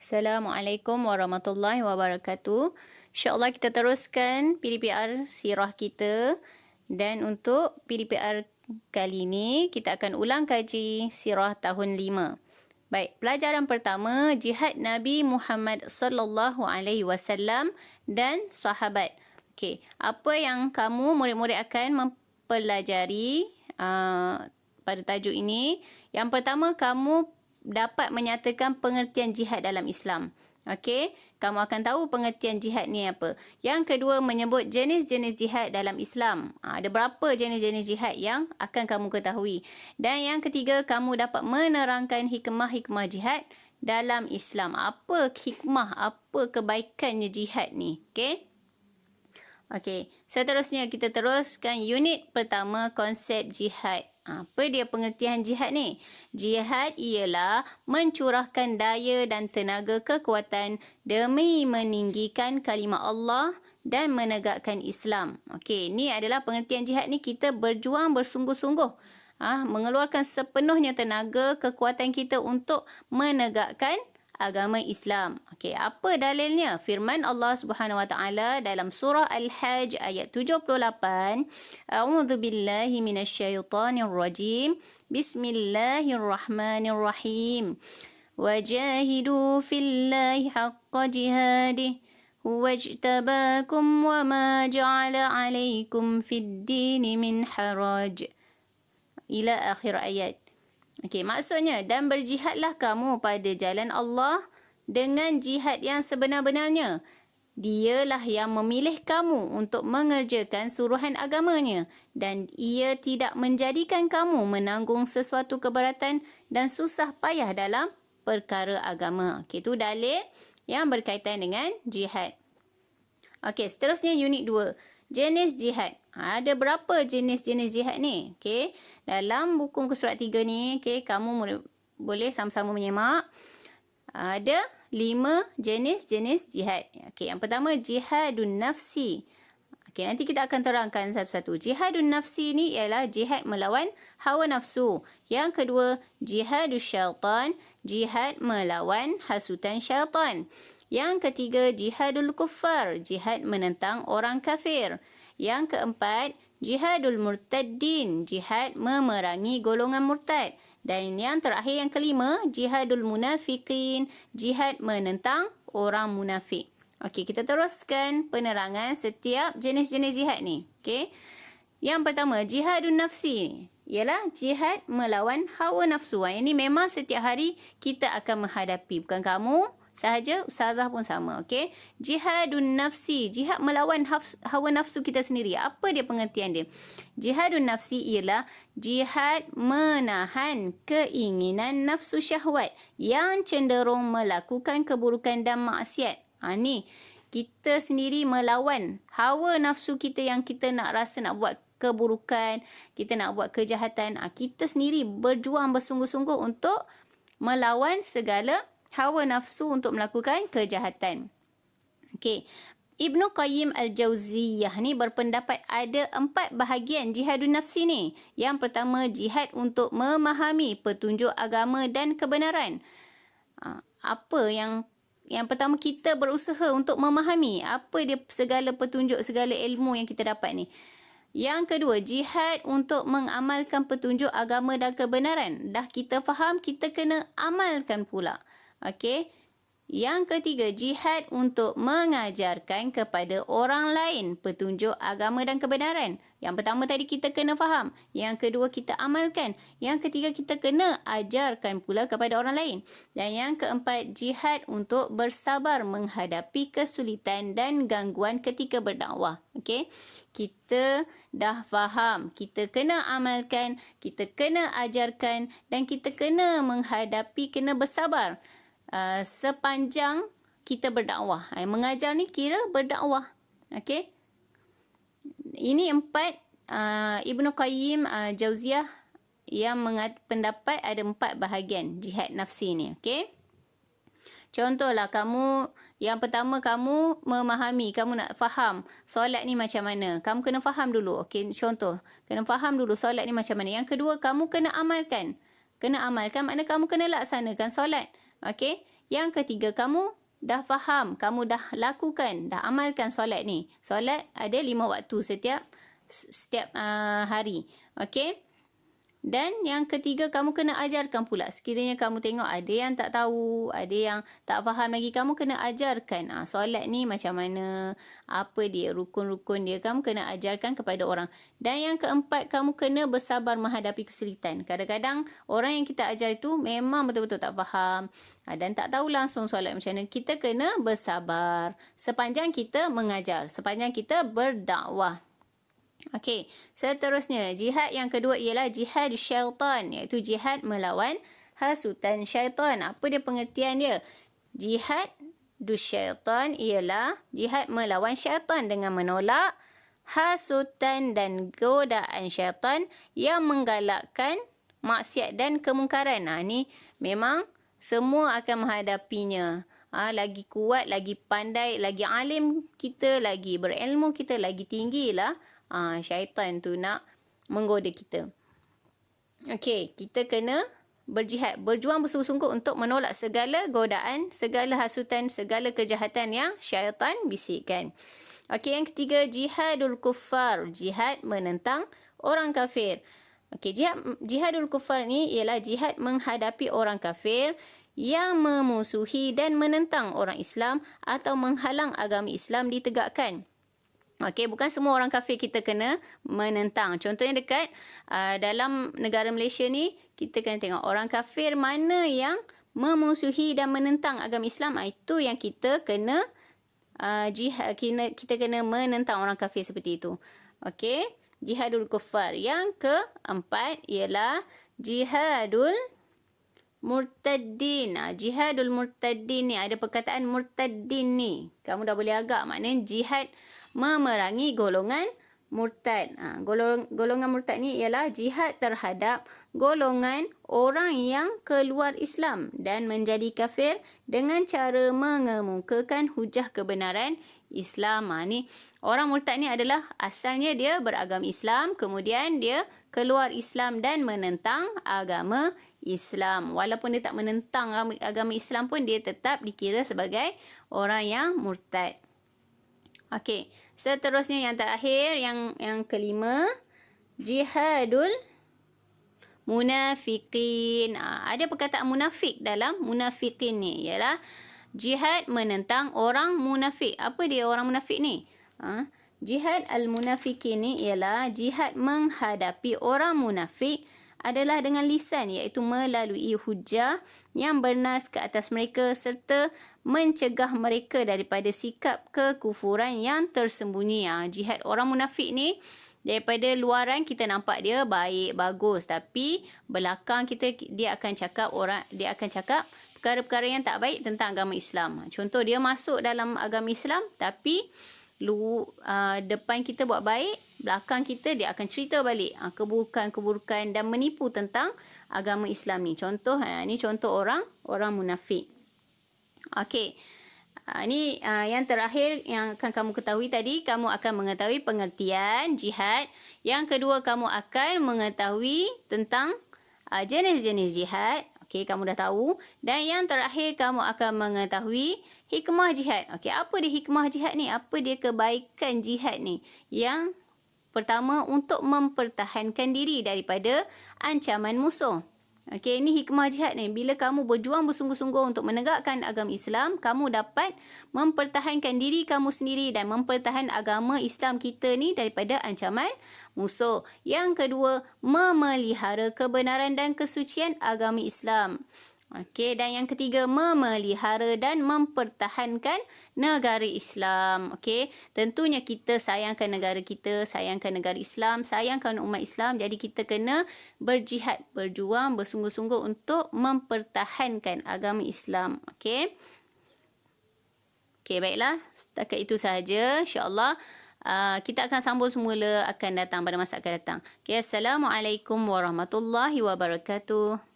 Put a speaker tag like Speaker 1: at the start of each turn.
Speaker 1: Assalamualaikum warahmatullahi wabarakatuh. InsyaAllah kita teruskan PDPR sirah kita. Dan untuk PDPR kali ini, kita akan ulang kaji sirah tahun 5. Baik, pelajaran pertama, jihad Nabi Muhammad sallallahu alaihi wasallam dan sahabat. Okey, apa yang kamu murid-murid akan mempelajari pada tajuk ini? Yang pertama, kamu dapat menyatakan pengertian jihad dalam Islam. Okey, kamu akan tahu pengertian jihad ni apa. Yang kedua, menyebut jenis-jenis jihad dalam Islam. Ada berapa jenis-jenis jihad yang akan kamu ketahui. Dan yang ketiga, kamu dapat menerangkan hikmah-hikmah jihad dalam Islam. Apa hikmah, apa kebaikannya jihad ni. Okey. Okey, seterusnya kita teruskan unit pertama, konsep jihad. Apa dia pengertian jihad ni? Jihad ialah mencurahkan daya dan tenaga kekuatan demi meninggikan kalimah Allah dan menegakkan Islam. Okey, ni adalah pengertian jihad ni, kita berjuang bersungguh-sungguh. Mengeluarkan sepenuhnya tenaga kekuatan kita untuk menegakkan agama Islam. Okey, apa dalilnya? Firman Allah Subhanahu wa taala dalam surah Al-Hajj ayat 78, A'udzu billahi minasyaitonir rajim. Bismillahirrahmanirrahim. Wajahidu fillahi haqqa jihadih. Huwajtabakum wa ma ja'ala 'alaikum fid dini min haraj. Ila akhir ayat. Okey, maksudnya, dan berjihadlah kamu pada jalan Allah dengan jihad yang sebenar-benarnya. Dialah yang memilih kamu untuk mengerjakan suruhan agamanya, dan ia tidak menjadikan kamu menanggung sesuatu keberatan dan susah payah dalam perkara agama. Okey, itu dalil yang berkaitan dengan jihad. Okey, seterusnya unit 2. Jenis jihad. Ada berapa jenis-jenis jihad ni? Okey, dalam buku muka surat 3 ni, okey, kamu boleh sama-sama menyemak. Ada 5 jenis-jenis jihad. Okey, yang pertama, jihadun nafsi. Okey, nanti kita akan terangkan satu-satu. Jihadun nafsi ni ialah jihad melawan hawa nafsu. Yang kedua, jihadus syaitan, jihad melawan hasutan syaitan. Yang ketiga, jihadul kuffar, jihad menentang orang kafir. Yang keempat, jihadul murtaddin, jihad memerangi golongan murtad. Dan yang terakhir, yang kelima, jihadul munafiqin, jihad menentang orang munafik. Okey, kita teruskan penerangan setiap jenis-jenis jihad ni. Okey. Yang pertama, jihadun nafsi, ialah jihad melawan hawa nafsu. Ini memang setiap hari kita akan menghadapi. Bukan kamu sahaja, ustazah pun sama. Okey, jihadun nafsi, jihad melawan hawa nafsu kita sendiri. Apa dia pengertian dia? Jihadun nafsi ialah jihad menahan keinginan nafsu syahwat yang cenderung melakukan keburukan dan maksiat. Ni kita sendiri melawan hawa nafsu kita yang kita nak rasa nak buat keburukan, kita nak buat kejahatan. Kita sendiri berjuang bersungguh-sungguh untuk melawan segala hawa nafsu untuk melakukan kejahatan. Okey, Ibnu Qayyim Al-Jauziyah ni berpendapat ada 4 bahagian jihadun nafsi ni. Yang pertama, jihad untuk memahami petunjuk agama dan kebenaran. Apa yang pertama, kita berusaha untuk memahami apa dia segala petunjuk, segala ilmu yang kita dapat ni. Yang kedua, jihad untuk mengamalkan petunjuk agama dan kebenaran. Dah kita faham, kita kena amalkan pula. Okey. Yang ketiga, jihad untuk mengajarkan kepada orang lain petunjuk agama dan kebenaran. Yang pertama tadi kita kena faham. Yang kedua, kita amalkan. Yang ketiga, kita kena ajarkan pula kepada orang lain. Dan yang keempat, jihad untuk bersabar menghadapi kesulitan dan gangguan ketika berdakwah. Okey. Kita dah faham, kita kena amalkan, kita kena ajarkan, dan kita kena menghadapi, kena bersabar sepanjang kita berdakwah. Mengajar ni kira berdakwah. Okey. Ini 4 Ibnu Qayyim Jauziyah yang pendapat ada 4 bahagian jihad nafsi ni. Okey. Contohlah, kamu yang pertama, kamu memahami, kamu nak faham solat ni macam mana. Kamu kena faham dulu. Okey, contoh, kena faham dulu solat ni macam mana. Yang kedua, kamu kena amalkan. Kena amalkan makna kamu kena laksanakan solat. Okey. Yang ketiga, kamu dah faham, kamu dah lakukan, dah amalkan solat ni. Solat ada 5 waktu setiap hari. Okey. Dan yang ketiga, kamu kena ajarkan pula. Sekiranya kamu tengok ada yang tak tahu, ada yang tak faham lagi, kamu kena ajarkan. Solat ni macam mana, apa dia, rukun-rukun dia, kamu kena ajarkan kepada orang. Dan yang keempat, kamu kena bersabar menghadapi kesulitan. Kadang-kadang orang yang kita ajar itu memang betul-betul tak faham dan tak tahu langsung solat macam mana. Kita kena bersabar sepanjang kita mengajar, sepanjang kita berdakwah. Okey, seterusnya jihad yang kedua ialah jihad syaitan, iaitu jihad melawan hasutan syaitan. Apa dia pengertian dia? Jihad syaitan ialah jihad melawan syaitan dengan menolak hasutan dan godaan syaitan yang menggalakkan maksiat dan kemungkaran. Ni memang semua akan menghadapinya. Lagi kuat, lagi pandai, lagi alim kita, lagi berilmu kita, lagi tinggilah syaitan tu nak menggoda kita. Okey, kita kena berjihad, berjuang bersungguh-sungguh untuk menolak segala godaan, segala hasutan, segala kejahatan yang syaitan bisikkan. Okey, yang ketiga, jihadul kuffar, jihad menentang orang kafir. Okey, jihadul kuffar ni ialah jihad menghadapi orang kafir yang memusuhi dan menentang orang Islam atau menghalang agama Islam ditegakkan. Okey, bukan semua orang kafir kita kena menentang. Contohnya dekat dalam negara Malaysia ni, kita kena tengok orang kafir mana yang memusuhi dan menentang agama Islam. Itu yang kita kena jihad, kita kena menentang orang kafir seperti itu. Okey, jihadul kuffar. Yang keempat ialah jihadul murtaddin. Jihadul murtaddin ni, ada perkataan murtaddin ni. Kamu dah boleh agak, maknanya jihad memerangi golongan murtad. Golongan murtad ni ialah jihad terhadap golongan orang yang keluar Islam dan menjadi kafir dengan cara mengemukakan hujah kebenaran Islam. Ni orang murtad ni adalah asalnya dia beragama Islam, kemudian dia keluar Islam dan menentang agama Islam. Walaupun dia tak menentang agama Islam pun, dia tetap dikira sebagai orang yang murtad. Okey, seterusnya yang terakhir, yang kelima, jihadul munafiqin. Ada perkataan munafik dalam munafiqin ni, ialah jihad menentang orang munafik. Apa dia orang munafik ni? Jihad al-munafiqin ni ialah jihad menghadapi orang munafik adalah dengan lisan, iaitu melalui hujah yang bernas ke atas mereka serta mencegah mereka daripada sikap kekufuran yang tersembunyi. Jihad orang munafik ni, daripada luaran kita nampak dia baik, bagus, tapi belakang kita dia akan cakap perkara-perkara yang tak baik tentang agama Islam. Contoh, dia masuk dalam agama Islam tapi depan kita buat baik, belakang kita dia akan cerita balik keburukan-keburukan dan menipu tentang agama Islam ni. Contoh, ni contoh orang munafik. Okey. Ini yang terakhir yang akan kamu ketahui tadi. Kamu akan mengetahui pengertian jihad. Yang kedua, kamu akan mengetahui tentang jenis-jenis jihad. Okey, kamu dah tahu. Dan yang terakhir, kamu akan mengetahui hikmah jihad. Okey, apa dia hikmah jihad ni? Apa dia kebaikan jihad ni? Yang pertama, untuk mempertahankan diri daripada ancaman musuh. Okey, ini hikmah jihad ni. Bila kamu berjuang bersungguh-sungguh untuk menegakkan agama Islam, kamu dapat mempertahankan diri kamu sendiri dan mempertahankan agama Islam kita ni daripada ancaman musuh. Yang kedua, memelihara kebenaran dan kesucian agama Islam. Okey, dan yang ketiga, memelihara dan mempertahankan negara Islam. Okey, tentunya kita sayangkan negara kita, sayangkan negara Islam, sayangkan umat Islam. Jadi kita kena berjihad, berjuang bersungguh-sungguh untuk mempertahankan agama Islam. Okey. Okey, baiklah. Setakat itu sahaja. InsyaAllah kita akan sambung semula akan datang pada masa akan datang. Okey, Assalamualaikum warahmatullahi wabarakatuh.